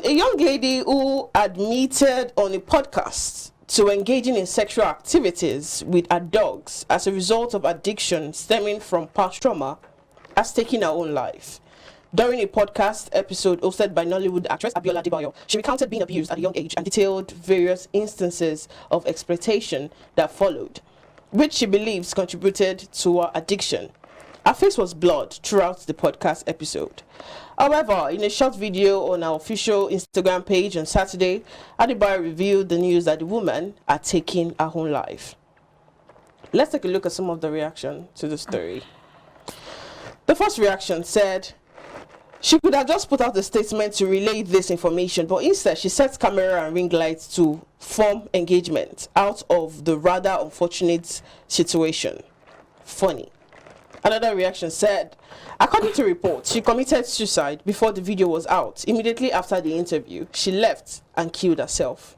A young lady who admitted on a podcast to engaging in sexual activities with her dogs as a result of addiction stemming from past trauma has taken her own life. During a podcast episode hosted by Nollywood actress Biola Adebayo, she recounted being abused at a young age and detailed various instances of exploitation that followed, which she believes contributed to her addiction. Her face was blurred throughout the podcast episode. However, in a short video on our official Instagram page on Saturday, Adebayo revealed the news that the woman had taken her own life. Let's take a look at some of the reaction to the story. The first reaction said, she could have just put out a statement to relay this information, but instead she set camera and ring lights to form engagement out of the rather unfortunate situation. Funny. Another reaction said, according to reports, she committed suicide before the video was out. Immediately after the interview, she left and killed herself.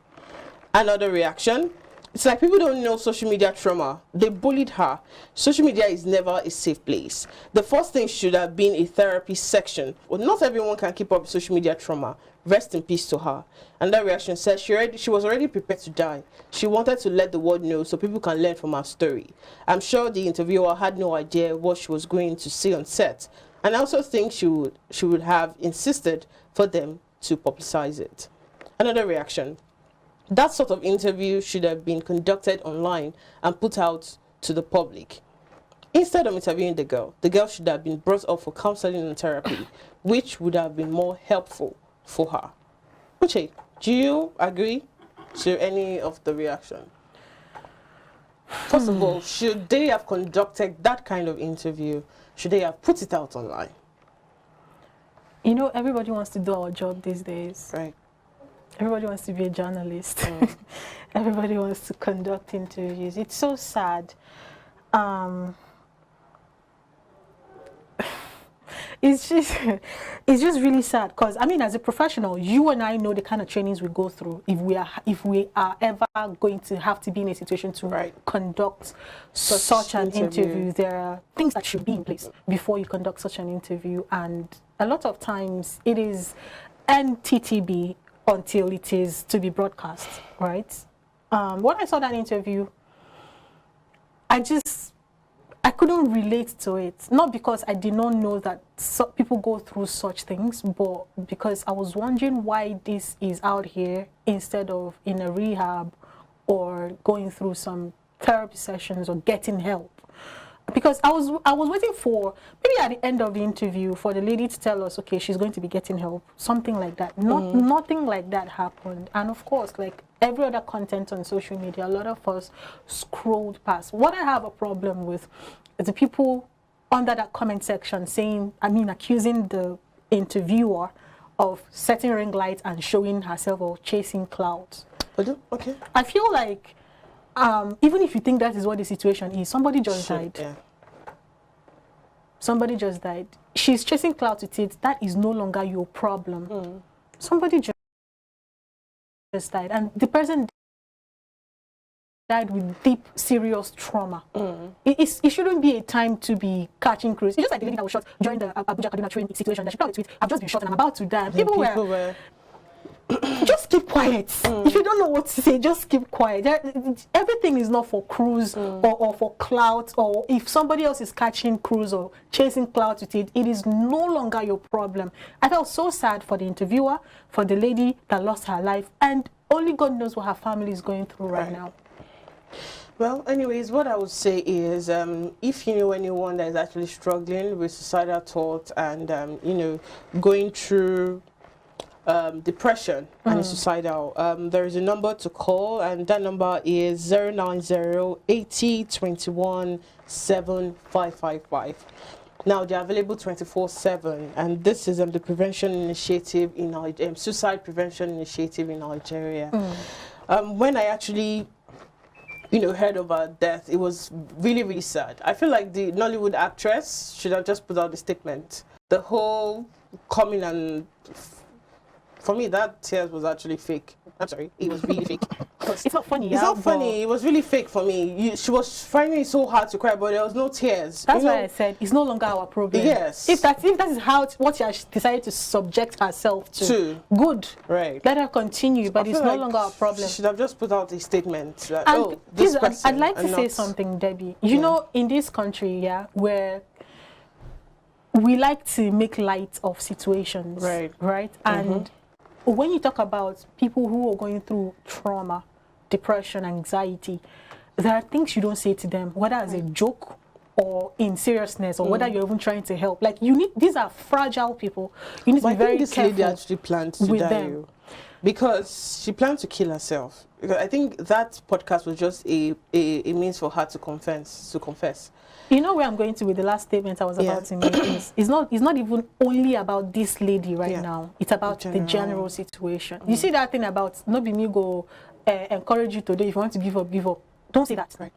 Another reaction, it's like people don't know social media trauma. They bullied her. Social media is never a safe place. The first thing should have been a therapy section. Well, not everyone can keep up with social media trauma. Rest in peace to her. Another reaction says she was already prepared to die. She wanted to let the world know so people can learn from her story. I'm sure the interviewer had no idea what she was going to say on set. And I also think she would have insisted for them to publicize it. Another reaction. That sort of interview should have been conducted online and put out to the public. Instead of interviewing the girl should have been brought up for counseling and therapy, which would have been more helpful for her. Uche, do you agree to any of the reaction? First of all, should they have conducted that kind of interview? Should they have put it out online? You know, everybody wants to do our job these days. Right. Everybody wants to be a journalist. Everybody wants to conduct interviews. It's so sad. It's just really sad because, I mean, as a professional, you and I know the kind of trainings we go through if we are ever going to have to be in a situation to conduct such an interview. There are things that should be in place before you conduct such an interview, and a lot of times it is NTTB until it is to be broadcast, right? When I saw that interview, I couldn't relate to it. Not because I did not know that people go through such things, but because I was wondering why this is out here instead of in a rehab or going through some therapy sessions or getting help. Because I was waiting for, maybe at the end of the interview, for the lady to tell us, okay, she's going to be getting help, something like that. Nothing like that happened. And of course, like every other content on social media, a lot of us scrolled past. What I have a problem with is the people under that comment section accusing the interviewer of setting ring lights and showing herself or chasing clouds. Okay. I feel like even if you think that is what the situation is, somebody just died. Yeah. Somebody just died. She's chasing clouds with it. That is no longer your problem. Somebody just died. And the person died with deep, serious trauma. It shouldn't be a time to be catching cruise. It's just like the lady that was shot during the Abuja-Kaduna train situation. That she probably tweet, I've just been shot and I'm about to die. People were just keep quiet. If you don't know what to say, just keep quiet. Everything is not for cruise or for clout, or if somebody else is catching cruise or chasing clout with it, it is no longer your problem. I felt so sad for the interviewer, for the lady that lost her life, and only God knows what her family is going through right now. Well, anyways, what I would say is, if you know anyone that is actually struggling with suicidal thoughts and, going through depression and is suicidal, there is a number to call, and that number is 090-80-21-7555. Now they're available 24/7, and this is the prevention initiative in suicide prevention initiative in Nigeria. When I actually heard of her death, it was really, really sad. I feel like the Nollywood actress should have just put out the statement. The whole coming and for me, that tears was actually fake. I'm sorry, it was really fake. It's not funny. It's not funny. It was really fake for me. She was finding it so hard to cry, but there was no tears. That's why I said it's no longer our problem. Yes. If that is what she has decided to subject herself to, good. Right. Let her continue, but it's no longer our problem. She should have just put out a statement that, and this person. I'd like to say something, Debbie. You know, in this country, where we like to make light of situations, right? And when you talk about people who are going through trauma, depression, anxiety, there are things you don't say to them, whether as a joke or in seriousness, or whether you're even trying to help. Like, these are fragile people. You need to be very careful. I think this lady actually planned to die, because she planned to kill herself. Because I think that podcast was just a means for her to confess. You know where I'm going to with the last statement I was about to make is, it's not even only about this lady now. It's about the general situation. You see that thing about, not be me go encourage you today, if you want to give up. Don't say that. Right.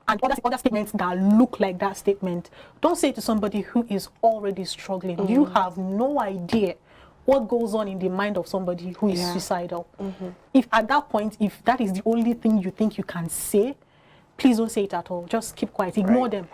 And other statements that look like that statement, don't say it to somebody who is already struggling. You have no idea what goes on in the mind of somebody who is suicidal. If at that point, if that is the only thing you think you can say, please don't say it at all. Just keep quiet. Ignore them.